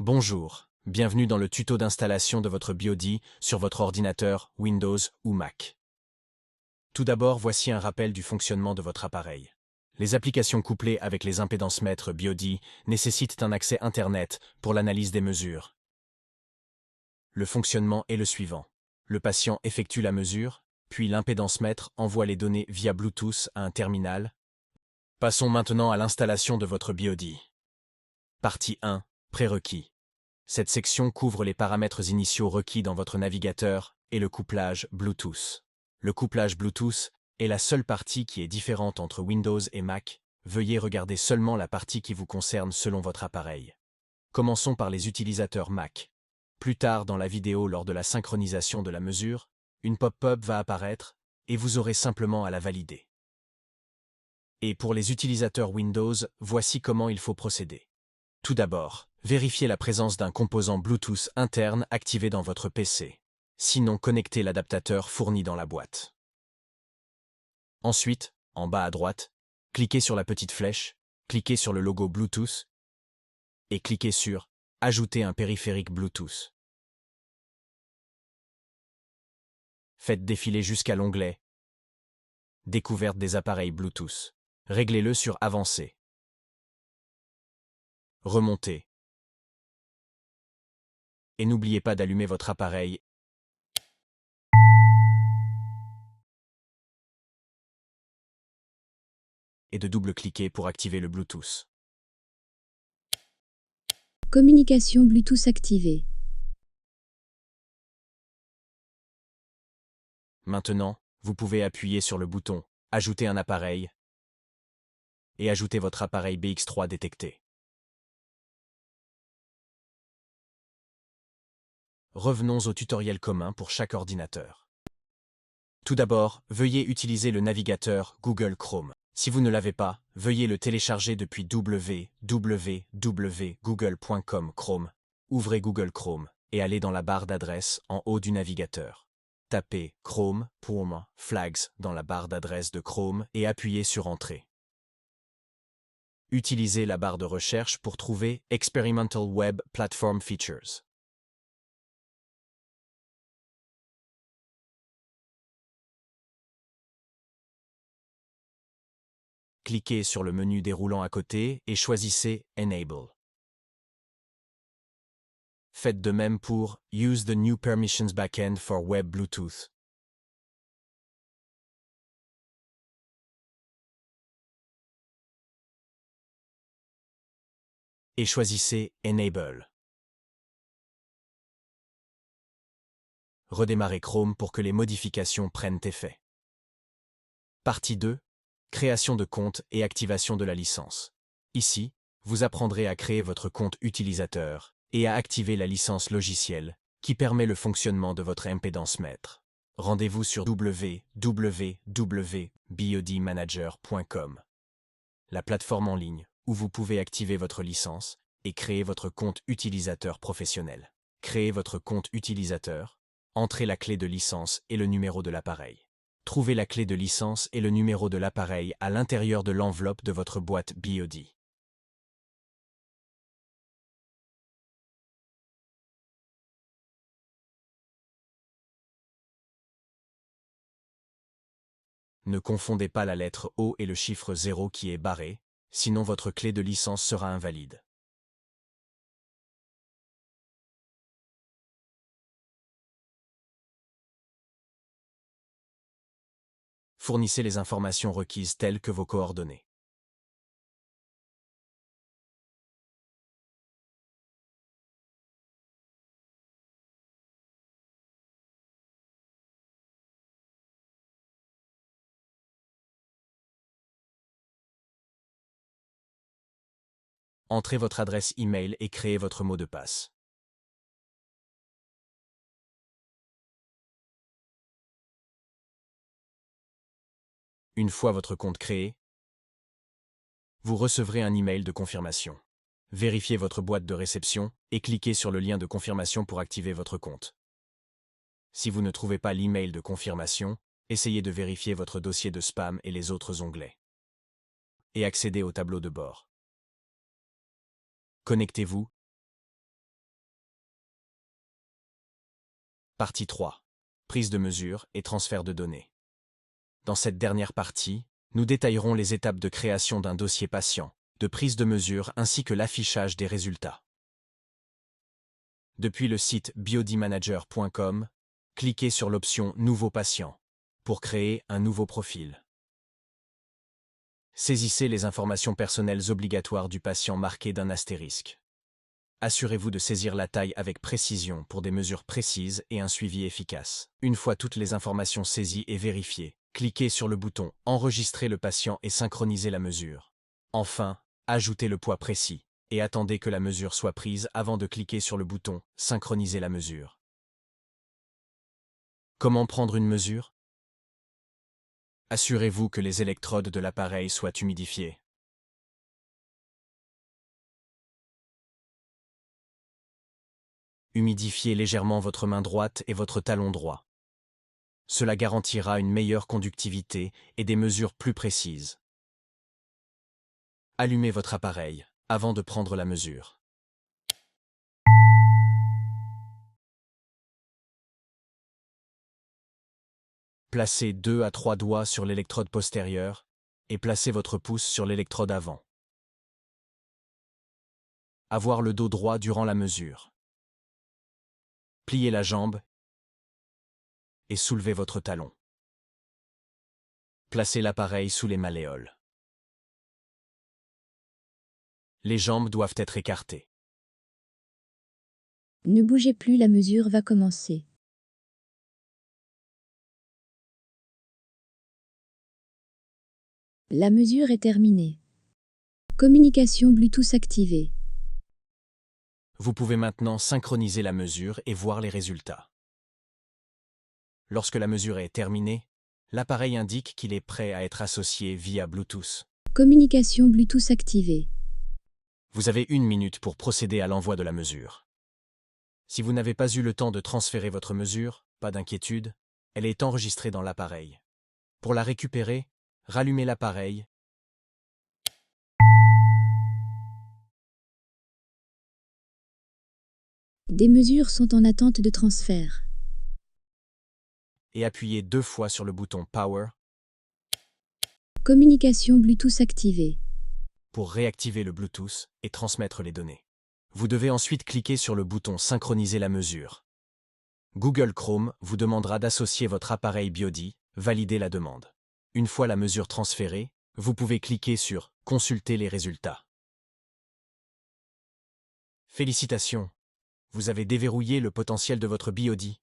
Bonjour, bienvenue dans le tuto d'installation de votre BioD sur votre ordinateur Windows ou Mac. Tout d'abord, voici un rappel du fonctionnement de votre appareil. Les applications couplées avec les impédance-mètres BioD nécessitent un accès Internet pour l'analyse des mesures. Le fonctionnement est le suivant. Le patient effectue la mesure, puis l'impédance-mètre envoie les données via Bluetooth à un terminal. Passons maintenant à l'installation de votre BioD. Partie 1. Prérequis. Cette section couvre les paramètres initiaux requis dans votre navigateur et le couplage Bluetooth. Le couplage Bluetooth est la seule partie qui est différente entre Windows et Mac. Veuillez regarder seulement la partie qui vous concerne selon votre appareil. Commençons par les utilisateurs Mac. Plus tard dans la vidéo, lors de la synchronisation de la mesure, une pop-up va apparaître et vous aurez simplement à la valider. Et pour les utilisateurs Windows, voici comment il faut procéder. Tout d'abord, vérifiez la présence d'un composant Bluetooth interne activé dans votre PC. Sinon, connectez l'adaptateur fourni dans la boîte. Ensuite, en bas à droite, cliquez sur la petite flèche, cliquez sur le logo Bluetooth et cliquez sur « Ajouter un périphérique Bluetooth ». Faites défiler jusqu'à l'onglet « Découverte des appareils Bluetooth ». Réglez-le sur « Avancer ». Remontez. Et n'oubliez pas d'allumer votre appareil et de double-cliquer pour activer le Bluetooth. Communication Bluetooth activée. Maintenant, vous pouvez appuyer sur le bouton « Ajouter un appareil » et ajouter votre appareil BX3 détecté. Revenons au tutoriel commun pour chaque ordinateur. Tout d'abord, veuillez utiliser le navigateur Google Chrome. Si vous ne l'avez pas, veuillez le télécharger depuis www.google.com Chrome. Ouvrez Google Chrome et allez dans la barre d'adresse en haut du navigateur. Tapez Chrome Flags dans la barre d'adresse de Chrome et appuyez sur Entrée. Utilisez la barre de recherche pour trouver Experimental Web Platform Features. Cliquez sur le menu déroulant à côté et choisissez Enable. Faites de même pour Use the new permissions backend for Web Bluetooth. Et choisissez Enable. Redémarrez Chrome pour que les modifications prennent effet. Partie 2. Création de compte et activation de la licence. Ici, vous apprendrez à créer votre compte utilisateur et à activer la licence logicielle qui permet le fonctionnement de votre impédance-mètre. Rendez-vous sur www.biodmanager.com, la plateforme en ligne où vous pouvez activer votre licence et créer votre compte utilisateur professionnel. Créez votre compte utilisateur, entrez la clé de licence et le numéro de l'appareil. Trouvez la clé de licence et le numéro de l'appareil à l'intérieur de l'enveloppe de votre boîte BioD. Ne confondez pas la lettre O et le chiffre 0 qui est barré, sinon votre clé de licence sera invalide. Fournissez les informations requises telles que vos coordonnées. Entrez votre adresse email et créez votre mot de passe. Une fois votre compte créé, vous recevrez un email de confirmation. Vérifiez votre boîte de réception et cliquez sur le lien de confirmation pour activer votre compte. Si vous ne trouvez pas l'email de confirmation, essayez de vérifier votre dossier de spam et les autres onglets. Et accédez au tableau de bord. Connectez-vous Partie 3. Prise de mesure et transfert de données. Dans cette dernière partie, nous détaillerons les étapes de création d'un dossier patient, de prise de mesure ainsi que l'affichage des résultats. Depuis le site biodimanager.com, cliquez sur l'option Nouveau patient pour créer un nouveau profil. Saisissez les informations personnelles obligatoires du patient marquées d'un astérisque. Assurez-vous de saisir la taille avec précision pour des mesures précises et un suivi efficace. Une fois toutes les informations saisies et vérifiées, cliquez sur le bouton « Enregistrer le patient et synchroniser la mesure ». Enfin, ajoutez le poids précis et attendez que la mesure soit prise avant de cliquer sur le bouton « Synchroniser la mesure ». Comment prendre une mesure? Assurez-vous que les électrodes de l'appareil soient humidifiées. Humidifiez légèrement votre main droite et votre talon droit. Cela garantira une meilleure conductivité et des mesures plus précises. Allumez votre appareil avant de prendre la mesure. Placez 2 à 3 doigts sur l'électrode postérieure et placez votre pouce sur l'électrode avant. Avoir le dos droit durant la mesure. Pliez la jambe et soulevez votre talon. Placez l'appareil sous les malléoles. Les jambes doivent être écartées. Ne bougez plus, la mesure va commencer. La mesure est terminée. Communication Bluetooth activée. Vous pouvez maintenant synchroniser la mesure et voir les résultats. Lorsque la mesure est terminée, l'appareil indique qu'il est prêt à être associé via Bluetooth. Communication Bluetooth activée. Vous avez 1 minute pour procéder à l'envoi de la mesure. Si vous n'avez pas eu le temps de transférer votre mesure, pas d'inquiétude, elle est enregistrée dans l'appareil. Pour la récupérer, rallumez l'appareil Des mesures sont en attente de transfert. et appuyez 2 fois sur le bouton Power Communication Bluetooth activée. pour réactiver le Bluetooth et transmettre les données. Vous devez ensuite cliquer sur le bouton Synchroniser la mesure. Google Chrome vous demandera d'associer votre appareil Biodi, valider la demande. Une fois la mesure transférée, vous pouvez cliquer sur « Consulter les résultats ». Félicitations! Vous avez déverrouillé le potentiel de votre Biodi.